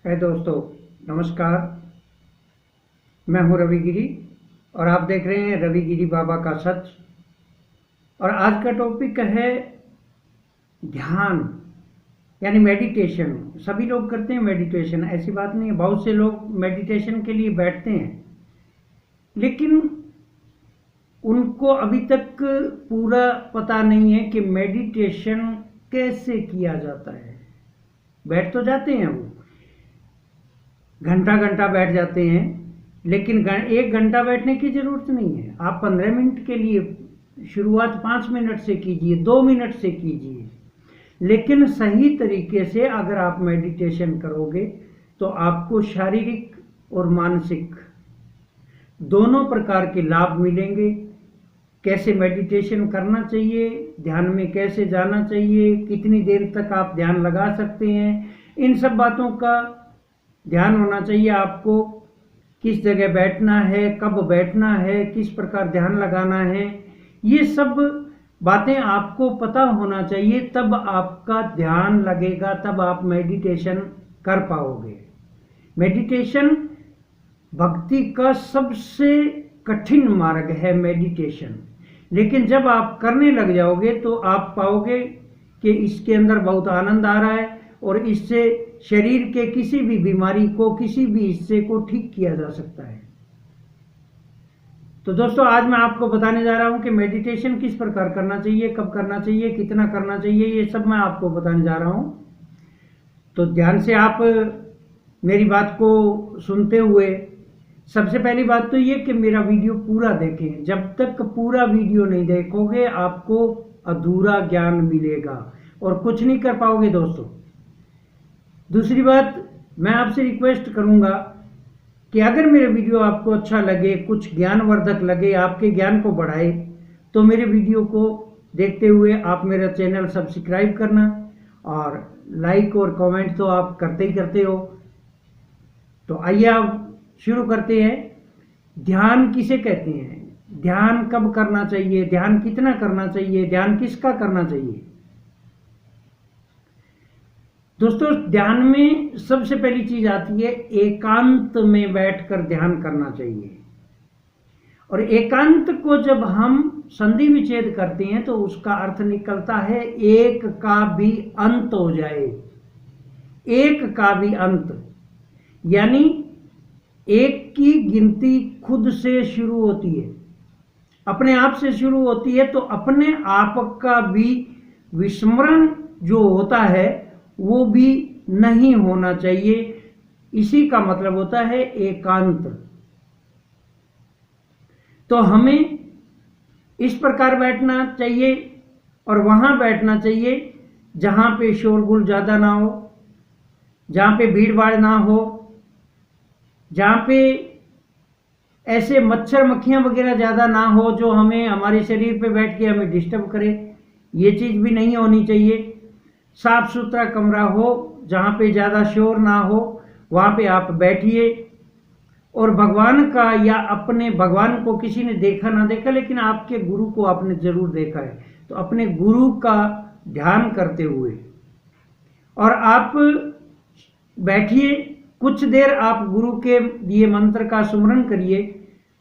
है दोस्तों, नमस्कार। मैं हूं रवि गिरी और आप देख रहे हैं रवि गिरी बाबा का सच। और आज का टॉपिक है ध्यान यानी मेडिटेशन। सभी लोग करते हैं मेडिटेशन, ऐसी बात नहीं है। बहुत से लोग मेडिटेशन के लिए बैठते हैं, लेकिन उनको अभी तक पूरा पता नहीं है कि मेडिटेशन कैसे किया जाता है। बैठ तो जाते हैं, वो घंटा घंटा बैठ जाते हैं, लेकिन 1 घंटा बैठने की जरूरत नहीं है। आप 15 मिनट के लिए शुरुआत 5 मिनट से कीजिए, 2 मिनट से कीजिए, लेकिन सही तरीके से अगर आप मेडिटेशन करोगे तो आपको शारीरिक और मानसिक दोनों प्रकार के लाभ मिलेंगे। कैसे मेडिटेशन करना चाहिए, ध्यान में कैसे जाना चाहिए, कितनी देर तक आप ध्यान लगा सकते हैं, इन सब बातों का ध्यान होना चाहिए आपको। किस जगह बैठना है, कब बैठना है, किस प्रकार ध्यान लगाना है, ये सब बातें आपको पता होना चाहिए। तब आपका ध्यान लगेगा, तब आप मेडिटेशन कर पाओगे। मेडिटेशन भक्ति का सबसे कठिन मार्ग है मेडिटेशन, लेकिन जब आप करने लग जाओगे तो आप पाओगे कि इसके अंदर बहुत आनंद आ रहा है और इससे शरीर के किसी भी बीमारी को, किसी भी हिस्से को ठीक किया जा सकता है। तो दोस्तों, आज मैं आपको बताने जा रहा हूं कि मेडिटेशन किस प्रकार करना चाहिए, कब करना चाहिए, कितना करना चाहिए, ये सब मैं आपको बताने जा रहा हूं। तो ध्यान से आप मेरी बात को सुनते हुए, सबसे पहली बात तो ये कि मेरा वीडियो पूरा देखें। जब तक पूरा वीडियो नहीं देखोगे आपको अधूरा ज्ञान मिलेगा और कुछ नहीं कर पाओगे दोस्तों। दूसरी बात, मैं आपसे रिक्वेस्ट करूंगा कि अगर मेरे वीडियो आपको अच्छा लगे, कुछ ज्ञानवर्धक लगे, आपके ज्ञान को बढ़ाए, तो मेरे वीडियो को देखते हुए आप मेरा चैनल सब्सक्राइब करना, और लाइक और कमेंट तो आप करते ही करते हो। तो आइए आप शुरू करते हैं। ध्यान किसे कहते हैं, ध्यान कब करना चाहिए, ध्यान कितना करना चाहिए, ध्यान किसका करना चाहिए। दोस्तों, ध्यान में सबसे पहली चीज आती है एकांत में बैठकर ध्यान करना चाहिए। और एकांत को जब हम संधि विच्छेद करते हैं तो उसका अर्थ निकलता है एक का भी अंत हो जाए। एक का भी अंत यानी एक की गिनती खुद से शुरू होती है, अपने आप से शुरू होती है, तो अपने आप का भी विस्मरण जो होता है वो भी नहीं होना चाहिए। इसी का मतलब होता है एकांत। तो हमें इस प्रकार बैठना चाहिए और वहां बैठना चाहिए जहां पे शोरगुल ज्यादा ना हो, जहां पे भीड़ भाड़ ना हो, जहां पे ऐसे मच्छर मक्खियां वगैरह ज्यादा ना हो जो हमें हमारे शरीर पे बैठ के हमें डिस्टर्ब करे। ये चीज भी नहीं होनी चाहिए। साफ सुथरा कमरा हो जहां पे ज्यादा शोर ना हो, वहां पे आप बैठिए। और भगवान का या अपने भगवान को किसी ने देखा ना देखा, लेकिन आपके गुरु को आपने जरूर देखा है, तो अपने गुरु का ध्यान करते हुए और आप बैठिए। कुछ देर आप गुरु के दिए मंत्र का सुमरण करिए।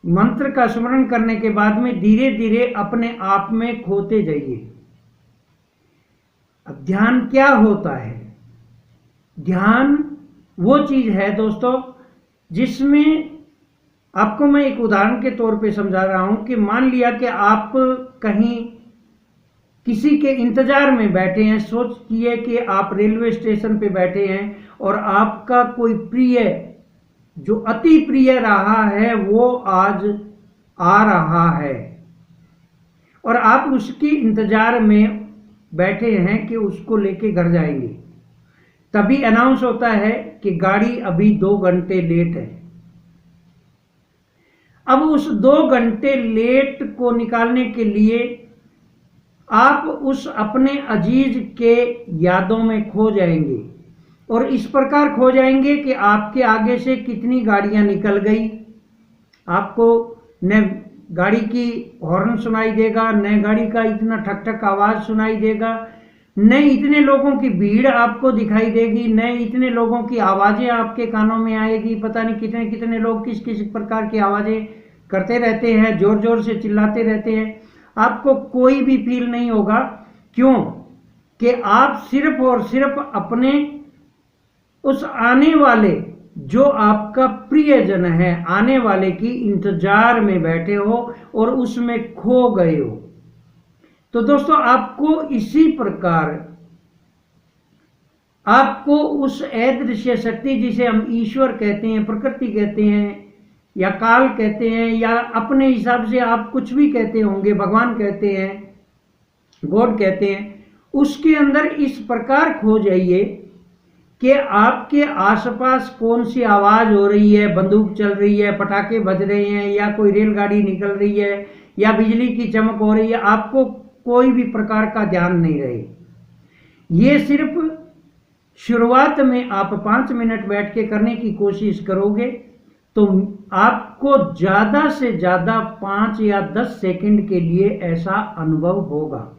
मंत्र का सुमरण करने के बाद में धीरे धीरे अपने आप में खोते जाइए। अब ध्यान क्या होता है? ध्यान वो चीज है दोस्तों जिसमें आपको मैं एक उदाहरण के तौर पे समझा रहा हूं कि मान लिया कि आप कहीं किसी के इंतजार में बैठे हैं। सोचिए कि आप रेलवे स्टेशन पे बैठे हैं और आपका कोई प्रिय, जो अति प्रिय रहा है, वो आज आ रहा है और आप उसकी इंतजार में बैठे हैं कि उसको लेके घर जाएंगे। तभी अनाउंस होता है कि गाड़ी अभी 2 घंटे लेट है। अब उस 2 घंटे लेट को निकालने के लिए आप उस अपने अजीज के यादों में खो जाएंगे और इस प्रकार खो जाएंगे कि आपके आगे से कितनी गाड़ियां निकल गई, आपको न गाड़ी की हॉर्न सुनाई देगा, न गाड़ी का इतना ठक ठक आवाज सुनाई देगा, न इतने लोगों की भीड़ आपको दिखाई देगी, न इतने लोगों की आवाज़ें आपके कानों में आएगी। पता नहीं कितने कितने लोग किस किस प्रकार की आवाज़ें करते रहते हैं, जोर जोर से चिल्लाते रहते हैं, आपको कोई भी फील नहीं होगा। क्यों कि आप सिर्फ और सिर्फ अपने उस आने वाले जो आपका प्रियजन है, आने वाले की इंतजार में बैठे हो और उसमें खो गए हो। तो दोस्तों, आपको इसी प्रकार आपको उस अदृश्य शक्ति, जिसे हम ईश्वर कहते हैं, प्रकृति कहते हैं, या काल कहते हैं, या अपने हिसाब से आप कुछ भी कहते होंगे, भगवान कहते हैं, गॉड कहते हैं, उसके अंदर इस प्रकार खो जाइए कि आपके आसपास कौन सी आवाज हो रही है, बंदूक चल रही है, पटाखे बज रहे हैं, या कोई रेलगाड़ी निकल रही है, या बिजली की चमक हो रही है, आपको कोई भी प्रकार का ध्यान नहीं रहे। ये सिर्फ शुरुआत में आप 5 मिनट बैठ के करने की कोशिश करोगे तो आपको ज्यादा से ज्यादा 5 या 10 सेकंड के लिए ऐसा अनुभव होगा।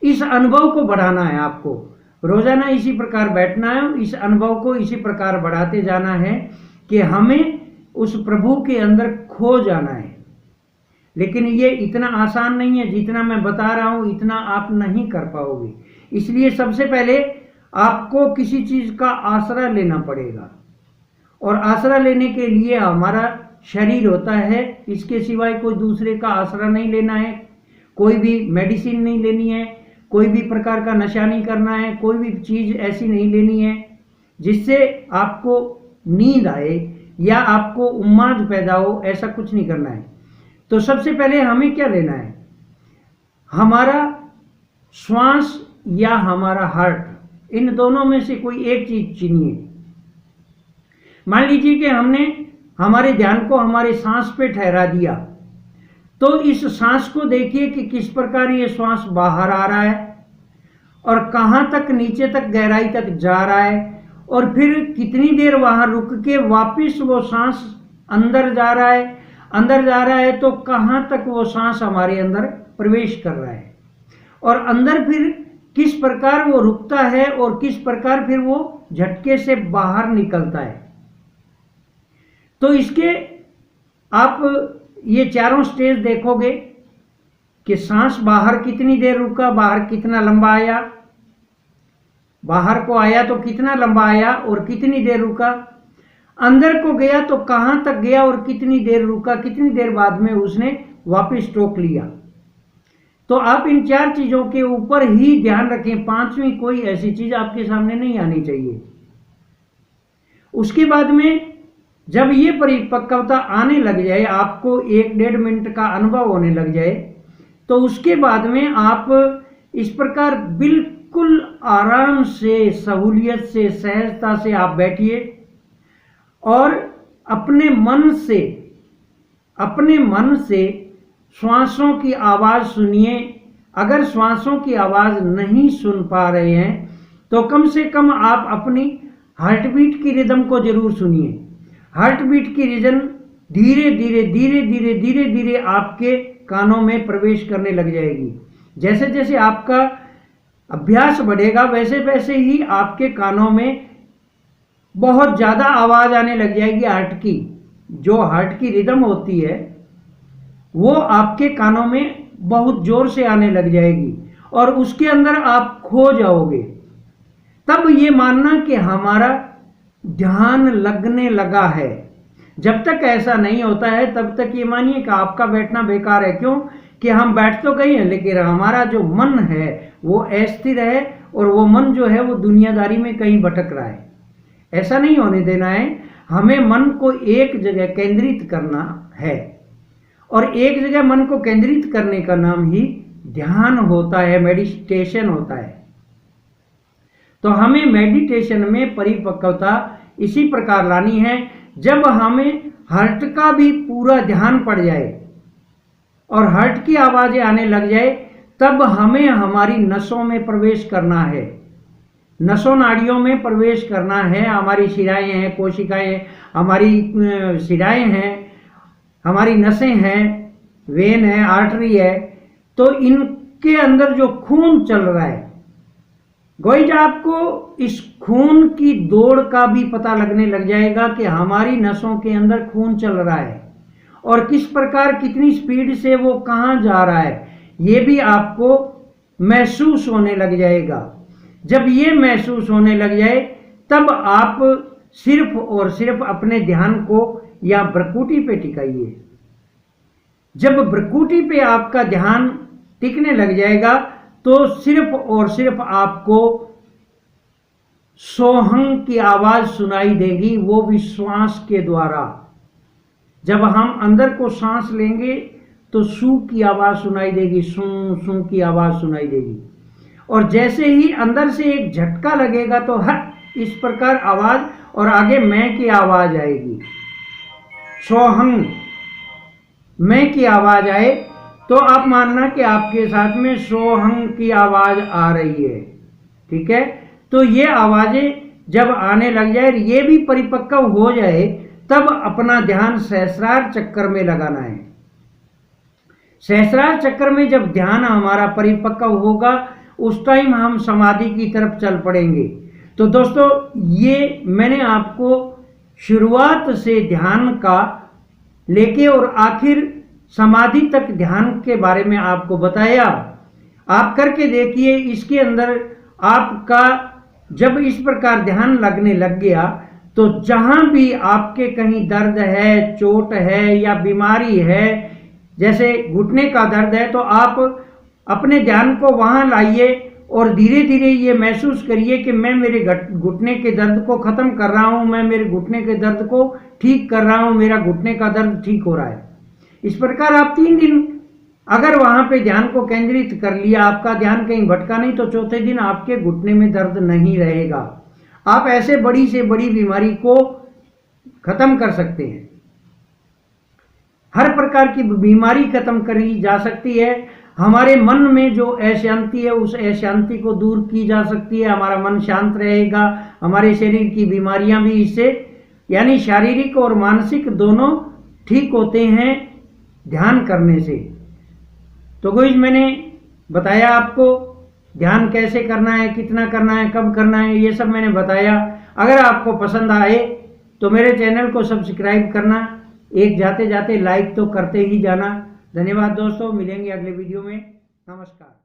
इस अनुभव को बढ़ाना है, आपको रोजाना इसी प्रकार बैठना है, इस अनुभव को इसी प्रकार बढ़ाते जाना है कि हमें उस प्रभु के अंदर खो जाना है। लेकिन ये इतना आसान नहीं है, जितना मैं बता रहा हूं इतना आप नहीं कर पाओगे। इसलिए सबसे पहले आपको किसी चीज का आसरा लेना पड़ेगा, और आसरा लेने के लिए हमारा शरीर होता है, इसके सिवाय कोई दूसरे का आसरा नहीं लेना है, कोई भी मेडिसिन नहीं लेनी है, कोई भी प्रकार का नशा नहीं करना है, कोई भी चीज ऐसी नहीं लेनी है जिससे आपको नींद आए या आपको उम्माद पैदा हो, ऐसा कुछ नहीं करना है। तो सबसे पहले हमें क्या लेना है, हमारा श्वास या हमारा हार्ट, इन दोनों में से कोई एक चीज चुनिए। मान लीजिए कि हमने हमारे ध्यान को हमारे सांस पे ठहरा दिया, तो इस सांस को देखिए कि किस प्रकार ये श्वास बाहर आ रहा है और कहां तक, नीचे तक, गहराई तक जा रहा है, और फिर कितनी देर वहां रुक के वापस वो सांस अंदर जा रहा है। अंदर जा रहा है तो कहां तक वो सांस हमारे अंदर प्रवेश कर रहा है, और अंदर फिर किस प्रकार वो रुकता है और किस प्रकार फिर वो झटके से बाहर निकलता है। तो इसके आप ये चारों स्टेज देखोगे कि सांस बाहर कितनी देर रुका, बाहर कितना लंबा आया, बाहर को आया तो कितना लंबा आया और कितनी देर रुका, अंदर को गया तो कहां तक गया और कितनी देर रुका, कितनी देर बाद में उसने वापस रोक लिया। तो आप इन 4 चीजों के ऊपर ही ध्यान रखें, 5वीं कोई ऐसी चीज आपके सामने नहीं आनी चाहिए। उसके बाद में जब ये परिपक्वता आने लग जाए, आपको 1-1.5 मिनट का अनुभव होने लग जाए, तो उसके बाद में आप इस प्रकार बिल्कुल आराम से, सहूलियत से, सहजता से आप बैठिए और अपने मन से श्वासों की आवाज सुनिए। अगर श्वासों की आवाज नहीं सुन पा रहे हैं तो कम से कम आप अपनी हार्ट बीट की रिदम को जरूर सुनिए। हार्ट बीट की रिदम धीरे धीरे धीरे धीरे धीरे धीरे आपके कानों में प्रवेश करने लग जाएगी। जैसे जैसे आपका अभ्यास बढ़ेगा वैसे वैसे ही आपके कानों में बहुत ज्यादा आवाज आने लग जाएगी। हार्ट की जो हार्ट की रिदम होती है वो आपके कानों में बहुत जोर से आने लग जाएगी और उसके अंदर आप खो जाओगे। तब ये मानना कि हमारा ध्यान लगने लगा है। जब तक ऐसा नहीं होता है तब तक ये मानिए कि आपका बैठना बेकार है। क्यों कि हम बैठ तो गए हैं लेकिन हमारा जो मन है वो अस्थिर है और वो मन जो है वो दुनियादारी में कहीं भटक रहा है। ऐसा नहीं होने देना है। हमें मन को एक जगह केंद्रित करना है और एक जगह मन को केंद्रित करने का नाम ही ध्यान होता है, मेडिटेशन होता है। तो हमें मेडिटेशन में परिपक्वता इसी प्रकार लानी है जब हमें हार्ट का भी पूरा ध्यान पड़ जाए और हार्ट की आवाजें आने लग जाए, तब हमें हमारी नसों में प्रवेश करना है, नसों नाड़ियों में प्रवेश करना है। हमारी शिराएं हैं, कोशिकाएं, हमारी शिराएं हैं, हमारी नसें हैं, वेन है, आर्टरी है, तो इनके अंदर जो खून चल रहा है गोइज आपको इस खून की दौड़ का भी पता लगने लग जाएगा कि हमारी नसों के अंदर खून चल रहा है और किस प्रकार कितनी स्पीड से वो कहाँ जा रहा है, ये भी आपको महसूस होने लग जाएगा। जब ये महसूस होने लग जाए तब आप सिर्फ और सिर्फ अपने ध्यान को या भ्रकुटी पे टिकाइए। जब भ्रकुटी पे आपका ध्यान टिकने लग जाएगा तो सिर्फ और सिर्फ आपको सोहंग की आवाज सुनाई देगी, वो भी श्वास के द्वारा। जब हम अंदर को सांस लेंगे तो सू की आवाज सुनाई देगी, सू सू की आवाज सुनाई देगी। और जैसे ही अंदर से एक झटका लगेगा तो हट इस प्रकार आवाज और आगे मैं की आवाज आएगी। सोहंग मैं की आवाज आए तो आप मानना कि आपके साथ में सोहंग की आवाज आ रही है। ठीक है, तो ये आवाजें जब आने लग जाए, ये भी परिपक्व हो जाए, तब अपना ध्यान सहस्रार चक्कर में लगाना है। सहस्रार चक्कर में जब ध्यान हमारा परिपक्व होगा उस टाइम हम समाधि की तरफ चल पड़ेंगे। तो दोस्तों, ये मैंने आपको शुरुआत से ध्यान का लेके और आखिर समाधि तक ध्यान के बारे में आपको बताया। आप करके देखिए, इसके अंदर आपका जब इस प्रकार ध्यान लगने लग गया तो जहां भी आपके कहीं दर्द है, चोट है या बीमारी है, जैसे घुटने का दर्द है, तो आप अपने ध्यान को वहां लाइए और धीरे धीरे ये महसूस करिए कि मैं मेरे घुटने के दर्द को खत्म कर रहा हूं, मैं मेरे घुटने के दर्द को ठीक कर रहा हूं, मेरा घुटने का दर्द ठीक हो रहा है। इस प्रकार आप 3 दिन अगर वहां पे ध्यान को केंद्रित कर लिया, आपका ध्यान कहीं भटका नहीं, तो चौथे दिन आपके घुटने में दर्द नहीं रहेगा। आप ऐसे बड़ी से बड़ी बीमारी को खत्म कर सकते हैं। हर प्रकार की बीमारी खत्म करी जा सकती है। हमारे मन में जो अशांति है उस अशांति को दूर की जा सकती है। हमारा मन शांत रहेगा, हमारे शरीर की बीमारियां भी इससे यानी शारीरिक और मानसिक दोनों ठीक होते हैं ध्यान करने से। तो गाइस, मैंने बताया आपको ध्यान कैसे करना है, कितना करना है, कब करना है, ये सब मैंने बताया। अगर आपको पसंद आए तो मेरे चैनल को सब्सक्राइब करना, एक जाते जाते लाइक तो करते ही जाना। धन्यवाद दोस्तों, मिलेंगे अगले वीडियो में। नमस्कार।